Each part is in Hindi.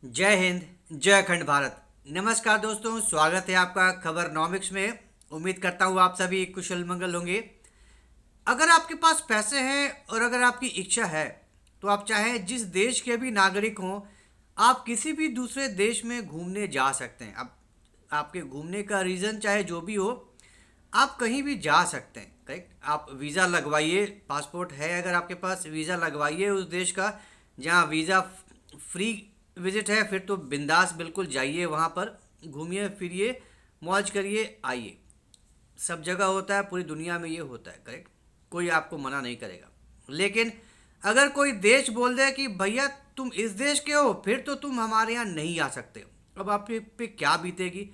जय हिंद। जय अखंड भारत। नमस्कार दोस्तों, स्वागत है आपका खबर नॉमिक्स में। उम्मीद करता हूँ आप सभी कुशल मंगल होंगे। अगर आपके पास पैसे हैं और अगर आपकी इच्छा है तो आप चाहे जिस देश के भी नागरिक हों, आप किसी भी दूसरे देश में घूमने जा सकते हैं। अब आपके घूमने का रीज़न चाहे जो भी हो, आप कहीं भी जा सकते हैं। करेक्ट। आप वीज़ा लगवाइए, पासपोर्ट है अगर आपके पास, वीज़ा लगवाइए उस देश का जहाँ वीज़ा फ्री विजिट है। फिर तो बिंदास बिल्कुल जाइए, वहाँ पर घूमिए फिरिए, मौज करिए, आइए। सब जगह होता है, पूरी दुनिया में ये होता है। करेक्ट। कोई आपको मना नहीं करेगा। लेकिन अगर कोई देश बोल दे कि भैया तुम इस देश के हो, फिर तो तुम हमारे यहाँ नहीं आ सकते। अब आप पे क्या बीतेगी?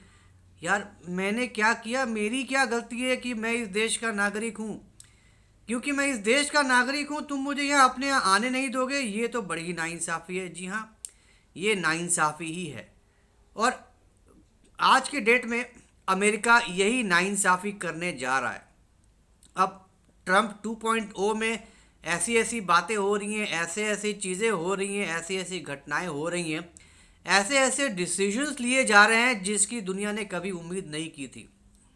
यार मैंने क्या किया, मेरी क्या गलती है कि मैं इस देश का नागरिक हूँ? क्योंकि मैं इस देश का नागरिक हूँ तुम मुझे यहाँ अपने यहाँ आने नहीं दोगे? ये तो बड़ी ही नाइंसाफ़ी है। जी हाँ, ये नाइंसाफ़ी ही है। और आज के डेट में अमेरिका यही नाइंसाफ़ी करने जा रहा है। अब ट्रम्प 2.0 में ऐसी ऐसी बातें हो रही हैं, ऐसे ऐसी चीज़ें हो रही हैं, ऐसी ऐसी घटनाएं हो रही हैं, ऐसे ऐसे डिसीजंस लिए जा रहे हैं जिसकी दुनिया ने कभी उम्मीद नहीं की थी।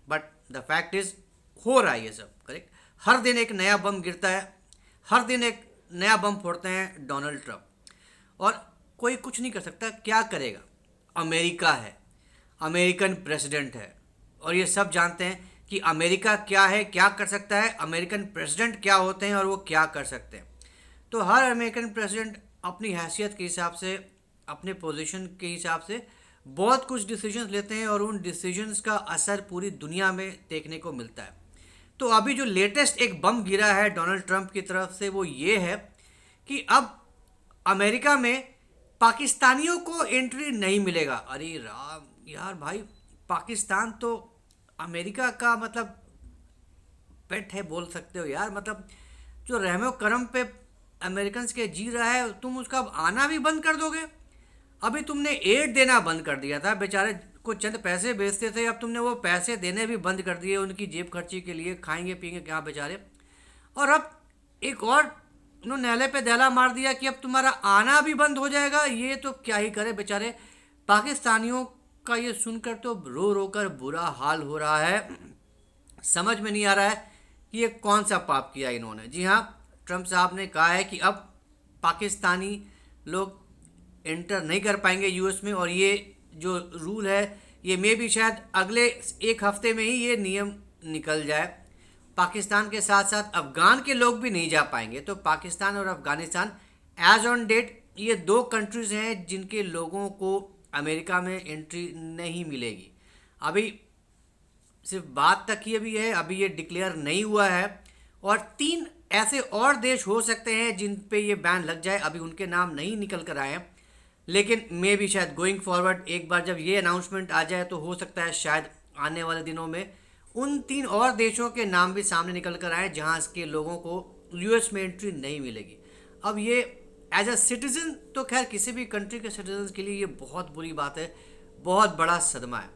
बट द फैक्ट इज, हो रहा है ये सब। करेक्ट। हर दिन एक नया बम गिरता है, हर दिन एक नया बम फोड़ते हैं डोनाल्ड ट्रंप। और कोई कुछ नहीं कर सकता। क्या करेगा? अमेरिका है, अमेरिकन प्रेसिडेंट है, और ये सब जानते हैं कि अमेरिका क्या है, क्या कर सकता है, अमेरिकन प्रेसिडेंट क्या होते हैं और वो क्या कर सकते हैं। तो हर अमेरिकन प्रेसिडेंट अपनी हैसियत के हिसाब से, अपने पोजीशन के हिसाब से बहुत कुछ डिसीजंस लेते हैं और उन डिसीजंस का असर पूरी दुनिया में देखने को मिलता है। तो अभी जो लेटेस्ट एक बम गिरा है डोनाल्ड ट्रंप की तरफ से वो ये है कि अब अमेरिका में पाकिस्तानियों को एंट्री नहीं मिलेगा। अरे राम यार भाई, पाकिस्तान तो अमेरिका का मतलब पेट है बोल सकते हो यार। मतलब जो रहमो करम पे अमेरिकन के जी रहा है, तुम उसका अब आना भी बंद कर दोगे? अभी तुमने एड देना बंद कर दिया था, बेचारे को चंद पैसे भेजते थे, अब तुमने वो पैसे देने भी बंद कर दिए उनकी जेब खर्ची के लिए। खाएंगे पिएंगे क्या बेचारे? और अब एक और उन्होंने नहले पे दहला मार दिया कि अब तुम्हारा आना भी बंद हो जाएगा। ये तो क्या ही करे बेचारे पाकिस्तानियों का। ये सुनकर तो रो रो कर बुरा हाल हो रहा है। समझ में नहीं आ रहा है कि ये कौन सा पाप किया इन्होंने। जी हाँ, ट्रंप साहब ने कहा है कि अब पाकिस्तानी लोग एंटर नहीं कर पाएंगे यूएस में, और ये जो रूल है ये मे भी शायद अगले एक हफ्ते में ही ये नियम निकल जाए। पाकिस्तान के साथ साथ अफगान के लोग भी नहीं जा पाएंगे। तो पाकिस्तान और अफगानिस्तान एज ऑन डेट ये दो कंट्रीज हैं जिनके लोगों को अमेरिका में एंट्री नहीं मिलेगी। अभी सिर्फ बात तक ही अभी है, अभी ये डिक्लेयर नहीं हुआ है। और 3 ऐसे और देश हो सकते हैं जिन पे ये बैन लग जाए। अभी उनके नाम नहीं निकल कर आए हैं, लेकिन मे भी शायद गोइंग फॉरवर्ड एक बार जब ये अनाउंसमेंट आ जाए तो हो सकता है शायद आने वाले दिनों में उन 3 और देशों के नाम भी सामने निकल कर आए जहाँ के लोगों को यूएस में एंट्री नहीं मिलेगी। अब ये एज अ सिटीज़न तो खैर किसी भी कंट्री के सिटीजन के लिए ये बहुत बुरी बात है, बहुत बड़ा सदमा है।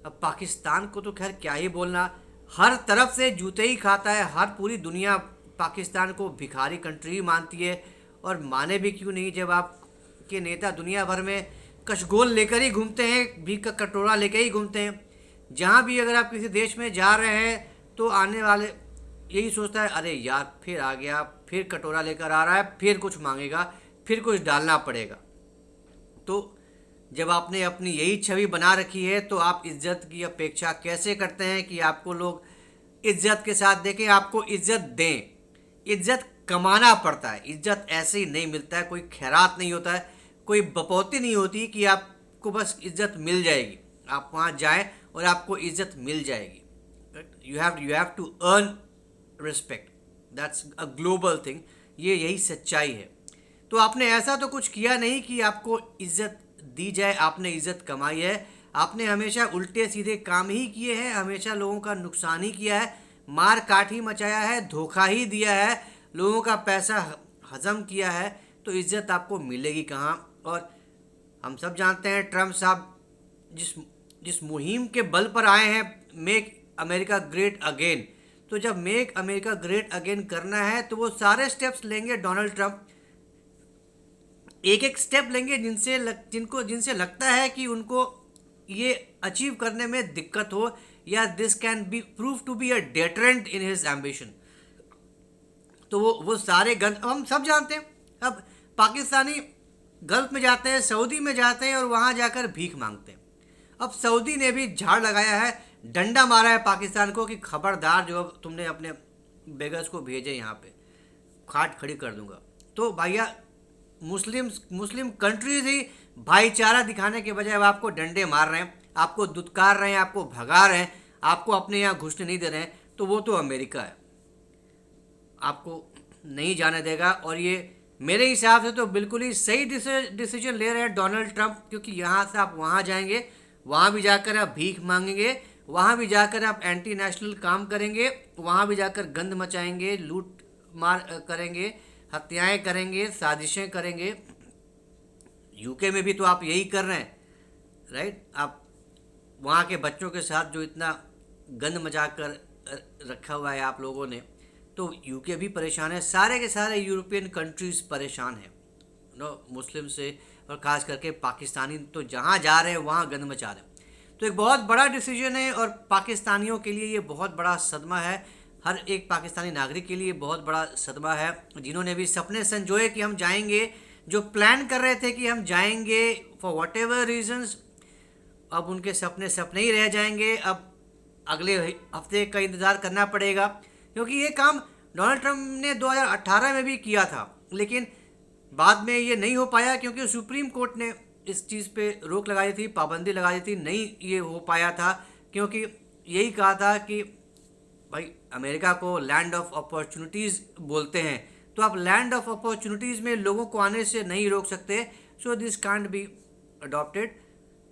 अब पाकिस्तान को तो खैर क्या ही बोलना, हर तरफ से जूते ही खाता है। हर पूरी दुनिया पाकिस्तान को भिखारी कंट्री मानती है। और माने भी क्यों नहीं, जब आपके नेता दुनिया भर में कशगोल लेकर ही घूमते हैं, भीख का कटोरा लेकर ही घूमते हैं। जहाँ भी अगर आप किसी देश में जा रहे हैं तो आने वाले यही सोचता है, अरे यार फिर आ गया, फिर कटोरा लेकर आ रहा है, फिर कुछ मांगेगा, फिर कुछ डालना पड़ेगा। तो जब आपने अपनी यही छवि बना रखी है तो आप इज्जत की अपेक्षा कैसे करते हैं कि आपको लोग इज्जत के साथ देखें, आपको इज्जत दें? इज्जत कमाना पड़ता है, इज्जत ऐसे ही नहीं मिलता है। कोई खैरात नहीं होता है, कोई बपौती नहीं होती कि आपको बस इज्जत मिल जाएगी, आप वहाँ जाएं और आपको इज्जत मिल जाएगी। You have to earn respect. That's a global thing. ये यही सच्चाई है। तो आपने ऐसा तो कुछ किया नहीं कि आपको इज्जत दी जाए, आपने इज्जत कमाई है। आपने हमेशा उल्टे सीधे काम ही किए हैं, हमेशा लोगों का नुकसान ही किया है, मार काट ही मचाया है, धोखा ही दिया है, लोगों का पैसा हजम किया है। तो इज्जत आपको मिलेगी कहाँ? और हम सब जानते हैं ट्रम्प साहब जिस जिस मुहिम के बल पर आए हैं, मेक अमेरिका ग्रेट अगेन। तो जब मेक अमेरिका ग्रेट अगेन करना है तो वो सारे स्टेप्स लेंगे डोनाल्ड ट्रंप। एक एक स्टेप लेंगे जिनसे लगता है कि उनको ये अचीव करने में दिक्कत हो, या this can be prove to be a deterrent in his ambition. तो वो सारे गन हम सब जानते हैं। अब पाकिस्तानी गल्फ में जाते हैं, सऊदी में जाते हैं और वहाँ जाकर भीख मांगते हैं। अब सऊदी ने भी झाड़ लगाया है, डंडा मारा है पाकिस्तान को कि खबरदार, जो अब तुमने अपने बेगर्स को भेजे यहाँ पे खाट खड़ी कर दूंगा। तो भैया मुस्लिम कंट्रीज ही भाईचारा दिखाने के बजाय अब आपको डंडे मार रहे हैं, आपको दुत्कार रहे हैं, आपको भगा रहे हैं, आपको अपने यहाँ घुसने नहीं दे रहे हैं। तो वो तो अमेरिका है, आपको नहीं जाने देगा। और ये मेरे हिसाब से तो बिल्कुल ही सही डिसीजन ले रहे हैं डोनाल्ड ट्रंप, क्योंकि यहाँ से आप वहाँ जाएंगे, वहाँ भी जाकर आप भीख मांगेंगे, वहाँ भी जाकर आप एंटी नेशनल काम करेंगे, वहाँ भी जाकर गंद मचाएंगे, लूट मार करेंगे, हत्याएं करेंगे, साजिशें करेंगे। यूके में भी तो आप यही कर रहे हैं, राइट? आप वहाँ के बच्चों के साथ जो इतना गंद मचा कर रखा हुआ है आप लोगों ने, तो यूके भी परेशान है, सारे के सारे यूरोपियन कंट्रीज परेशान हैं मुस्लिम से, और ख़ास करके पाकिस्तानी तो जहाँ जा रहे हैं वहाँ गंद मचा रहे हैं। तो एक बहुत बड़ा डिसीजन है और पाकिस्तानियों के लिए ये बहुत बड़ा सदमा है, हर एक पाकिस्तानी नागरिक के लिए बहुत बड़ा सदमा है, जिन्होंने भी सपने संजोए कि हम जाएंगे, जो प्लान कर रहे थे कि हम जाएंगे फॉर वट एवर रीजन्स, अब उनके सपने ही रह जाएंगे। अब अगले हफ्ते का इंतज़ार करना पड़ेगा, क्योंकि ये काम डोनाल्ड ट्रंप ने 2018 में भी किया था, लेकिन बाद में ये नहीं हो पाया क्योंकि सुप्रीम कोर्ट ने इस चीज़ पे रोक लगाई थी, पाबंदी लगाई थी, नहीं ये हो पाया था, क्योंकि यही कहा था कि भाई अमेरिका को लैंड ऑफ अपॉर्चुनिटीज़ बोलते हैं, तो आप लैंड ऑफ अपॉर्चुनिटीज़ में लोगों को आने से नहीं रोक सकते, so this can't be adopted.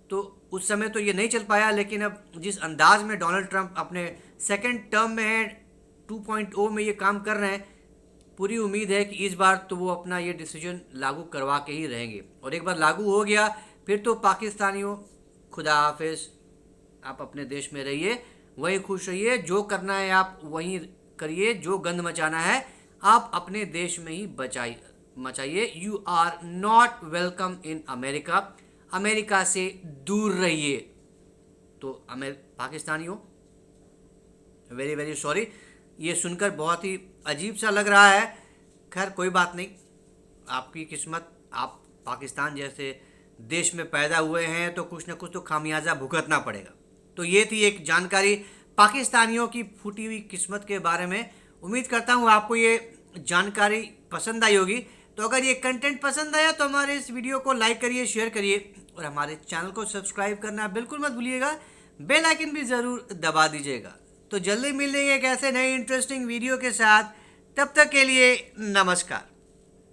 तो उस समय तो ये नहीं चल पाया, लेकिन अब जिस अंदाज में डोनाल्ड ट्रंप अपने सेकंड टर्म में है, 2.0 में ये काम कर रहे हैं, पूरी उम्मीद है कि इस बार तो वो अपना ये डिसीजन लागू करवा के ही रहेंगे। और एक बार लागू हो गया फिर तो पाकिस्तानियों, खुदा हाफिज, आप अपने देश में रहिए, वहीं खुश रहिए, जो करना है आप वहीं करिए, जो गंद मचाना है आप अपने देश में ही मचाइए। You are not welcome in America, America से दूर रहिए। तो पाकिस्तानियों, वेरी वेरी सॉरी, ये सुनकर बहुत ही अजीब सा लग रहा है। खैर कोई बात नहीं, आपकी किस्मत, आप पाकिस्तान जैसे देश में पैदा हुए हैं तो कुछ न कुछ तो खामियाजा भुगतना पड़ेगा। तो ये थी एक जानकारी पाकिस्तानियों की फूटी हुई किस्मत के बारे में। उम्मीद करता हूँ आपको ये जानकारी पसंद आई होगी। तो अगर ये कंटेंट पसंद आया तो हमारे इस वीडियो को लाइक करिए, शेयर करिए और हमारे चैनल को सब्सक्राइब करना बिल्कुल मत भूलिएगा। बेल आइकन भी ज़रूर दबा दीजिएगा। तो जल्दी मिलेंगे एक ऐसे नए इंटरेस्टिंग वीडियो के साथ, तब तक के लिए नमस्कार।